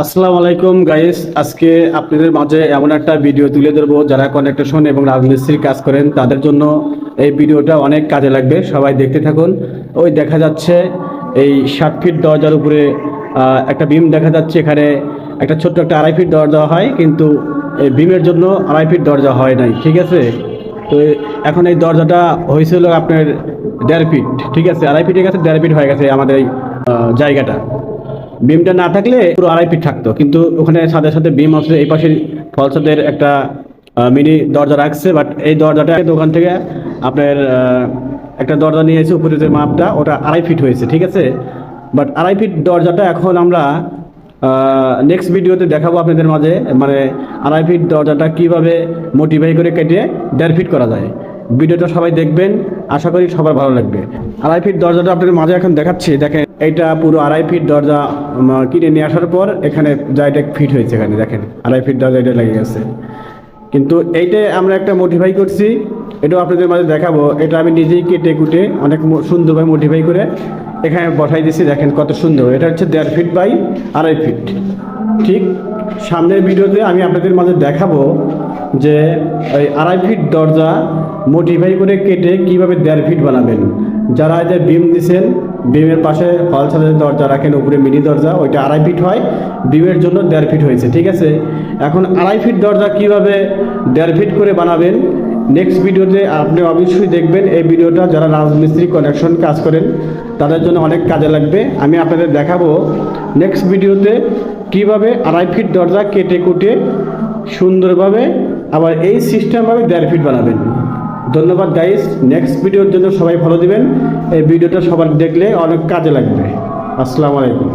আসসালামু আলাইকুম গাইস, আজকে আপনাদের মাঝে এমন একটা ভিডিও তুলে ধরবো যারা কনেকশন এবং রাজমিস্ত্রির কাজ করেন তাদের জন্য এই ভিডিওটা অনেক কাজে লাগবে। সবাই দেখতে থাকুন। ওই দেখা যাচ্ছে এই 60 ফিট দরজার উপরে একটা বিম দেখা যাচ্ছে। এখানে একটা ছোট্ট একটা 2.5 ফিট দরজা হয়, কিন্তু এই বিমের জন্য 2.5 ফিট দরজা হয় নাই, ঠিক আছে। তো এখন এই দরজাটা হয়েছিল আপনার 1.5 ফিট, ঠিক আছে। 2.5 ফিটের কাছে 1.5 ফিট হয়ে গেছে আমাদের এই জায়গাটা। বিমটা না থাকলে পুরো 2.5 ফিট থাকতো, কিন্তু ওখানে সাথে সাথে বিম আছে। এই পাশে ফলসাদের একটা মিনি দরজা রাখছে, বাট এই দরজাটা দোকান থেকে আপনার একটা দরজা নিয়ে এসে উপরে যে মাপটা ওটা 2.5 ফিট হয়েছে, ঠিক আছে। বাট 2.5 ফিট দরজাটা এখন আমরা নেক্সট ভিডিওতে দেখাবো আপনাদের মাঝে, মানে 2.5 ফিট দরজাটা কীভাবে মোটিফাই করে কেটে 1.5 ফিট করা যায়। ভিডিওটা সবাই দেখবেন, আশা করি সবার ভালো লাগবে। 2.5 ফিট দরজাটা আপনাদের মাঝে এখন দেখাচ্ছি। দেখেন, এইটা পুরো 2.5 ফিট দরজা কিনে নিয়ে আসার পর এখানে জায়গা ফিট হয়েছে। এখানে দেখেন 2.5 ফিট দরজা এটা লেগে গেছে, কিন্তু এইটাই আমরা একটা মোটিফাই করছি, এটাও আপনাদের মাঝে দেখাবো। এটা আমি নিজেই কেটে কুটে অনেক সুন্দরভাবে মোটিফাই করে এখানে বসাই দিয়েছি। দেখেন কত সুন্দর। এটা হচ্ছে 1.5 ফিট বাই 2.5 ফিট। ঠিক সামনের ভিডিওতে আমি আপনাদের মাঝে দেখাবো যে ওই 2.5 ফিট দরজা মোটিফাই করে কেটে কীভাবে 1.5 ফিট বানাবেন। যারা যে বিম দিচ্ছেন, বিমের পাশে হল ছাদের দরজা রাখেন, উপরে মিনি দরজা, ওইটা 2.5 ফিট হয়, বিমের জন্য 1.5 ফিট হয়েছে, ঠিক আছে। এখন 2.5 ফিট দরজা কীভাবে 1.5 ফিট করে বানাবেন নেক্সট ভিডিওতে আপনি অবশ্যই দেখবেন। এই ভিডিওটা যারা রাজমিস্ত্রি কানেকশন কাজ করেন তাদের জন্য অনেক কাজে লাগবে। আমি আপনাদের দেখাবো নেক্সট ভিডিওতে কীভাবে 2.5 ফিট দরজা কেটে কুটে সুন্দরভাবে আবার এই সিস্টেমভাবে 1.5 ফিট বানাবেন। ধন্যবাদ গাইস। নেক্সট ভিডিওর জন্য সবাই ফলো দিবেন। এই ভিডিওটা সবার দেখলে অনেক কাজে লাগবে। আসসালামু আলাইকুম।